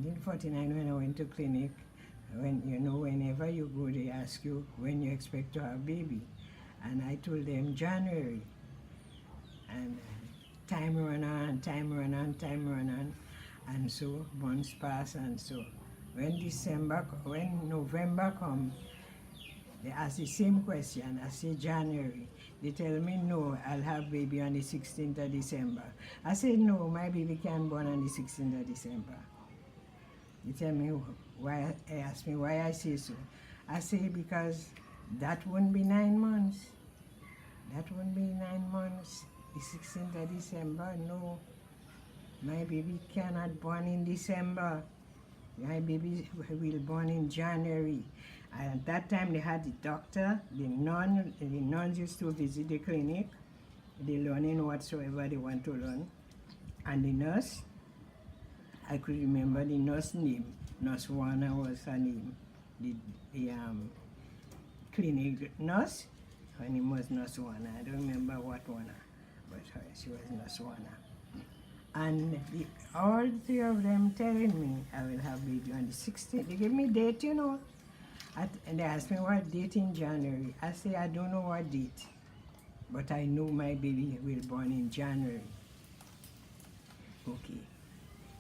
1949 when I went to clinic, whenever you go, they ask you when you expect to have baby. And I told them January. And time run on, time run on, time run on. And so months pass, and so when November come, they ask the same question. I say January. They tell me no, I'll have baby on the 16th of December. I said no, my baby can't born on the 16th of December. They tell me why. They ask me why I say so. I say because that wouldn't be 9 months. That wouldn't be 9 months. The 16th of December, no. My baby cannot born in December. My baby will born in January. And at that time they had the doctor, the nuns used to visit the clinic. They learning whatsoever they want to learn. And the nurse, I could remember the nurse name. Nurse Warner was her name. The clinic nurse, her name was Nurse Warner. I don't remember what Warner, but she was Nurse Warner. And all three of them telling me I will have baby on the 16th. They give me date, and they asked me what date in January. I say I don't know what date, but I know my baby will born in January. Okay.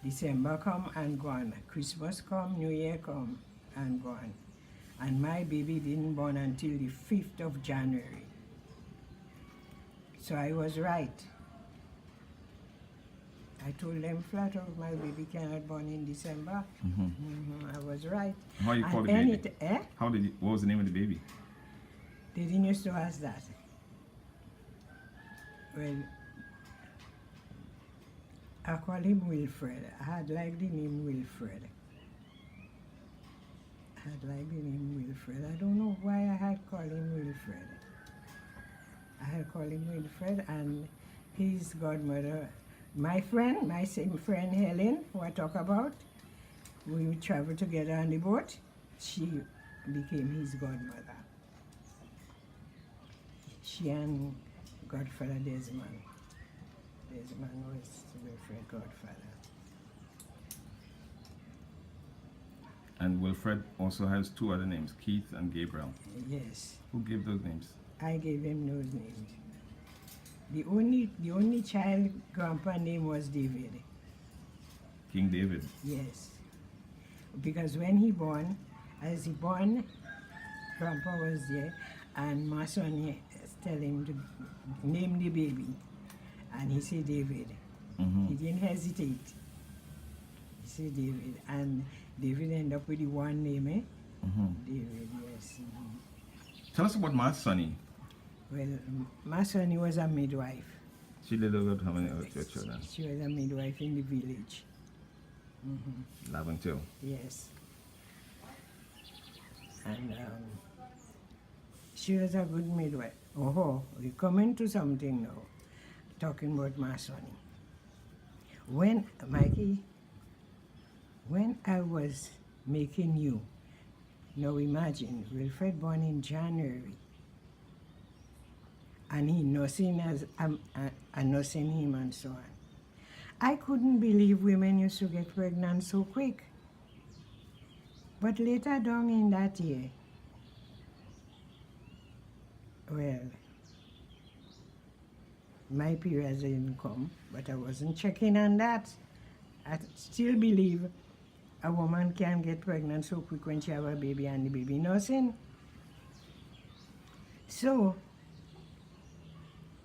December come and gone. Christmas come, New Year come and gone. And my baby didn't born until the 5th of January. So I was right. I told them flat out my baby cannot born in December. I was right. How you call the baby? What was the name of the baby? They didn't used to ask that. Well, I call him Wilfred. I had liked the name Wilfred. I don't know why I had called him Wilfred. I had called him Wilfred, and his godmother, my same friend Helen, who I talk about, we would travel together on the boat. She became his godmother. She and Godfather Desmond. Desmond was Wilfred's godfather. And Wilfred also has 2 other names, Keith and Gabriel. Yes. Who gave those names? I gave him those names. The only child Grandpa name was David. King David? Yes. Because when he born, as he born, Grandpa was there, and my son tell him to name the baby. And he said David. He didn't hesitate. He said David. And David ended up with the one name, David, yes. Tell us about Ma Sonny. Well, Ma Sonny was a midwife. She delivered how many of your children? She was a midwife in the village. 11 too. Yes. And she was a good midwife. Oh, we're coming to something now. Talking about Ma Sonny. When, Mikey, when I was making you, now imagine, Wilfred born in January, and he nursing nursing him and so on. I couldn't believe women used to get pregnant so quick. But later down in that year, well, my periods didn't come, but I wasn't checking on that. I still believe a woman can get pregnant so quick when she have a baby and the baby nursing. So,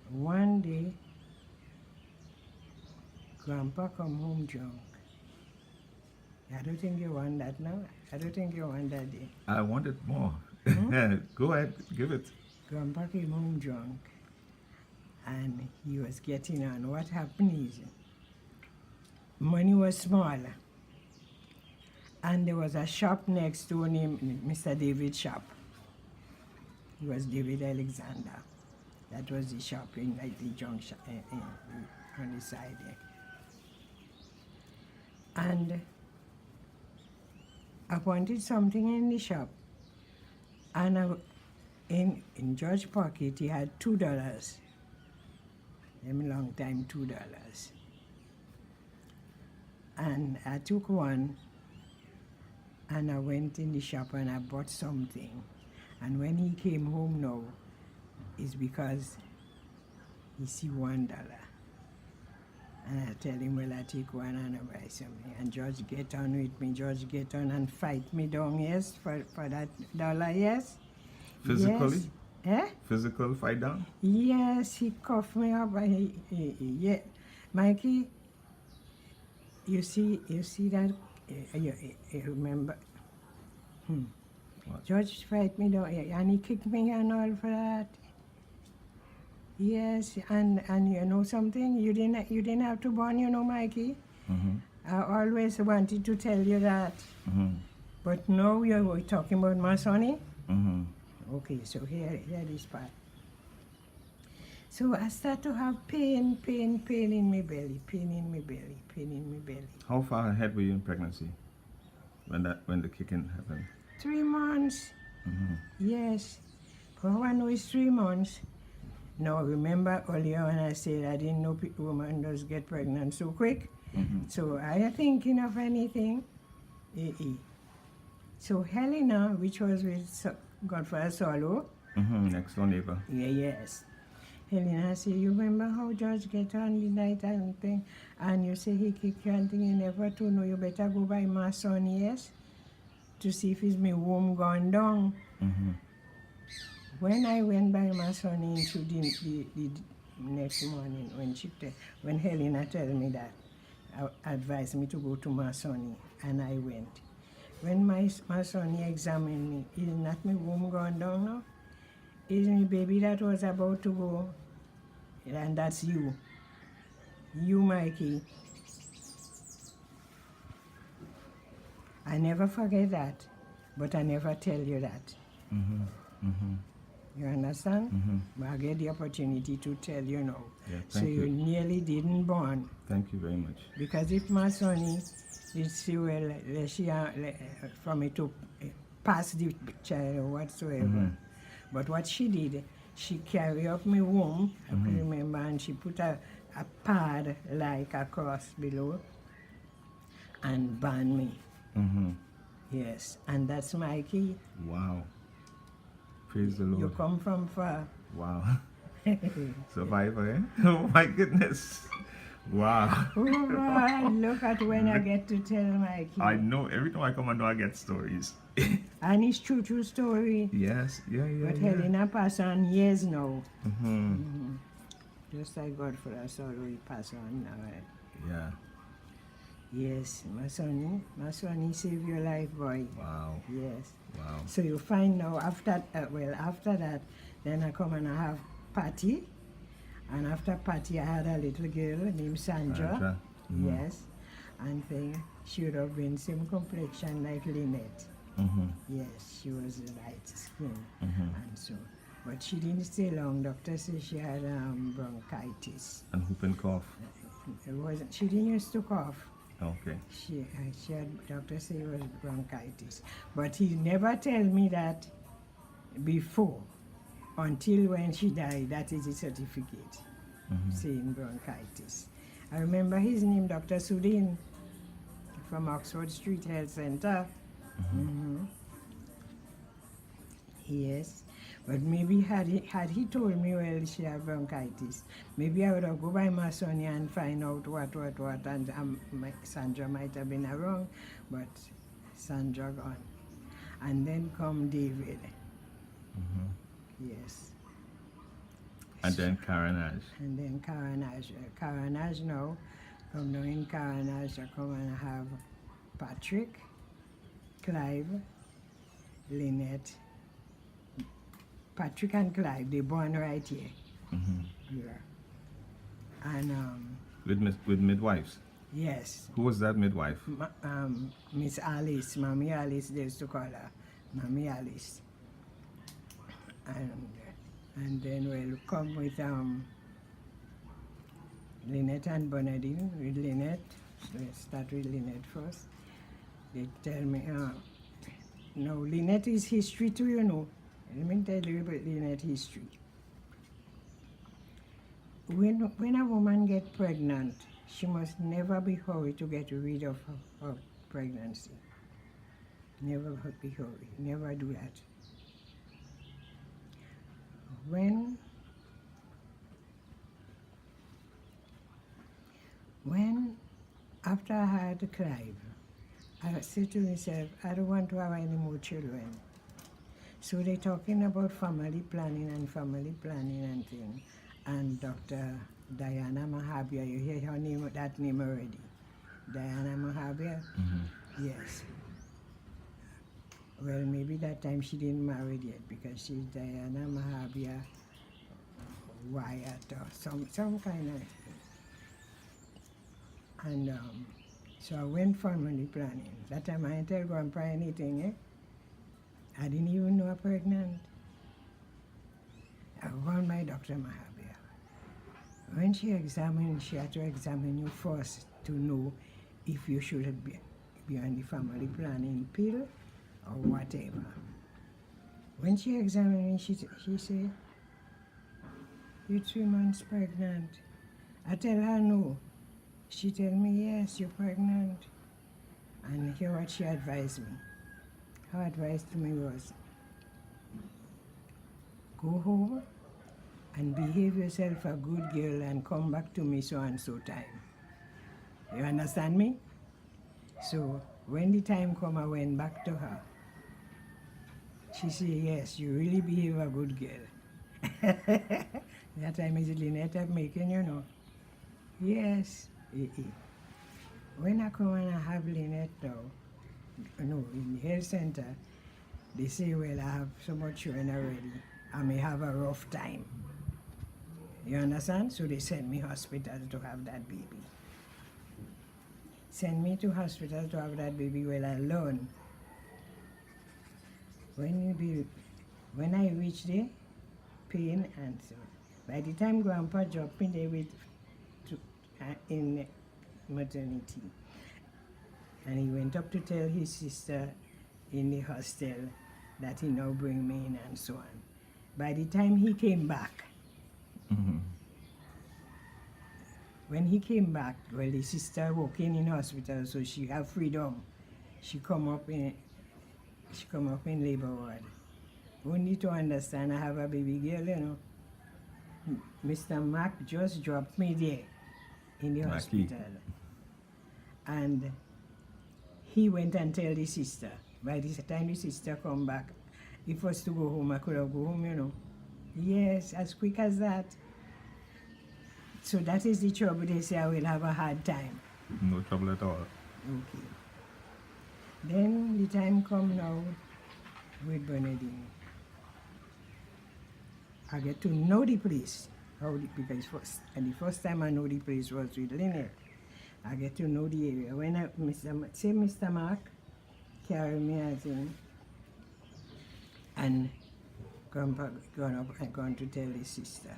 one day, Grandpa come home drunk. I don't think you want that now. I don't think you want that day. I want it more. Go ahead, give it. Grandpa came home drunk, and he was getting on. What happened is, money was small, and there was a shop next door named Mr. David's shop. He was David Alexander. That was the shop in like the junction on the side there. And I wanted something in the shop, and in George's pocket he had $2. A long time $2. And I took one and I went in the shop and I bought something. And when he came home now, it's because he see $1. And I tell him, well, I take one and I buy something. And George get on with me. George get on and fight me down, yes, for that $1, yes. Physically? Yes. Eh? Physical fight down? Yes, he cuffed me up. And yeah. Mikey, you see that? You remember? What? George fight me down, and he kicked me and all for that. Yes, and you know something? You didn't have to born, you know, Mikey. I always wanted to tell you that. But now you're talking about my sonny. Okay, so here this part. So I start to have pain in my belly, pain in my belly. How far ahead were you in pregnancy when the kicking happened? 3 months. Yes. For one was 3 months. Now remember earlier when I said I didn't know women does get pregnant so quick. So I am thinking of anything. So Helena, which was with Godfather Solo. Next door neighbor. Yes. Helena said, you remember how George get on the night and thing? And you say he kick you and thing, you never to know, you better go by my son, yes? To see if his me womb gone down. When I went by my son into the next morning, when Helena tell me that, advised me to go to my son, and I went. When my son examined me, is not my womb gone down now? Is my baby that was about to go, and that's you. You, Mikey. I never forget that, but I never tell you that. You understand? But I get the opportunity to tell you now. Yeah, so thank you nearly didn't born. Thank you very much. Because if my son did see well, from it to pass the child or whatsoever. But what she did, she carried up my womb, I can remember, and she put a pad like across below and band me. Yes, and that's Mikey. Wow. Praise the Lord. You come from far. Wow. Survivor, eh? Oh my goodness. Wow. Oh, boy, look at when I get to tell Mikey. I know, every time I come on, I get stories. And it's true story. Yes, yeah. But Helena passed on years now. Just like God for us all, we pass on now. Yeah. Yes, my son, he saved your life, boy. Wow. Yes. Wow. So you find now after that, then I come and I have Patty. And after Patty, I had a little girl named Sandra. Yes. And then she would have been same complexion like Lynette. Yes, she was light skin. And so, but she didn't stay long. Doctor said she had bronchitis. And whooping cough. She didn't used to cough. Okay. She had, doctor said it was bronchitis. But he never tell me that before, until when she died. That is his certificate, saying bronchitis. I remember his name, Dr. Sudin, from Oxford Street Health Center. Yes. But maybe had he told me, well, she had bronchitis, maybe I would have go by my son and find out what, and Sandra might have been wrong, but Sandra gone. And then come David. Yes. And then Carenage. And then Carenage. Carenage now, from now in Carenage, I come and have Patrick, Clive, Lynette. Patrick and Clive, they born right here. Yeah. And With midwives. yes. Who was that midwife? Miss Alice, Mommy Alice, they used to call her Mommy Alice. And then we'll come with Lynette and Bernadine. With Lynette, let's start with Lynette first. They tell me, no, Lynette is history too, you know. Let me tell you about Lynette history. When a woman gets pregnant, she must never be hurried to get rid of her pregnancy. Never be hurry. Never do that. When after I had Clive, I said to myself, I don't want to have any more children. So they're talking about family planning and thing. And Dr. Diana Mahabir, you hear her name, that name already? Diana Mahabir? Yes. Well, maybe that time she didn't marry yet because she's Diana Mahabir Wyatt or some kind of. And so I went family planning. That time I didn't tell Grandpa anything, eh? I didn't even know I'm pregnant. I found my Dr. Mahabir. When she examined, she had to examine you first to know if you should be on the family planning pill or whatever. When she examined me, she said, "You're 3 months pregnant." I tell her no. She tell me, "Yes, you're pregnant." And hear what she advised me. Her advice to me was, go home and behave yourself a good girl and come back to me so and so time. You understand me? So when the time come, I went back to her. She said, "Yes, you really behave a good girl." That time is Lynette making, you know. Yes. When I come and I have Lynette now, in the health center, they say, well, I have so much children already. I may have a rough time. You understand? So they send me hospital to have that baby. Send me to hospital to have that baby. Well, I learn. When I reach there, pain and so. By the time Grandpa dropped me there in maternity, and he went up to tell his sister in the hostel that he now bring me in and so on. By the time he came back, when he came back, well, his sister working in hospital, so she have freedom. She come up in labor ward. Only to understand I have a baby girl, you know. Mr. Mac just dropped me there in the hospital. And he went and tell the sister. By the time the sister come back, if I was to go home, I could have go home, you know. Yes, as quick as that. So that is the trouble. They say I will have a hard time. No trouble at all. Okay. Then the time come now with Bernadine. I get to know the place. Because the first time I know the place was with Lynette. I get to know the area. When Mr. Mark carry me as in, and Grandpa gone up and gone to tell his sister.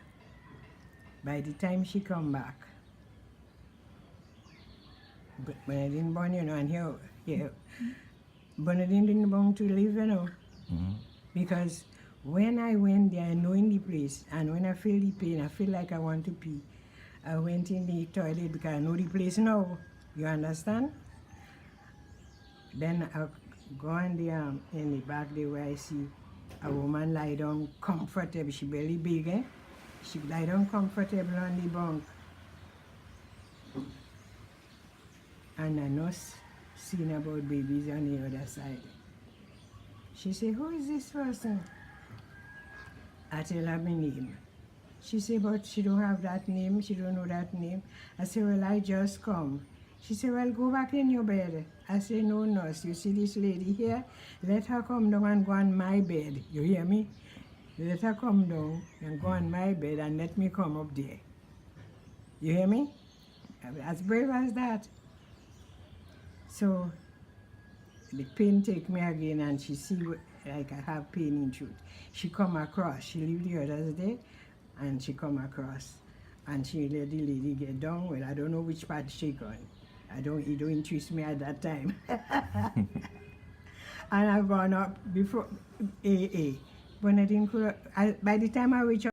By the time she come back, Bernadine born, you know, and here, Bernadine didn't born to live, you know, because when I went there, knowing the place, and when I feel the pain, I feel like I want to pee. I went in the toilet because I know the place now. You understand? Then I go in the back there where I see a woman lie down comfortable. She barely big, eh? She lie down comfortable on the bunk. And I nurse seen about babies on the other side. She said, "Who is this person?" I tell her my name. She said, "But she don't have that name, she don't know that name." I said, "Well, I just come." She said, "Well, go back in your bed." I said, "No, nurse, you see this lady here? Let her come down and go on my bed. You hear me? Let her come down and go on my bed and let me come up there. You hear me?" As brave as that. So the pain take me again, and she see like I have pain in truth. She come across. She leave the others there, and she come across, and she let the lady get down. Well, I don't know which part she gone. It don't interest me at that time. And I've gone up before AA. But I didn't. By the time I reach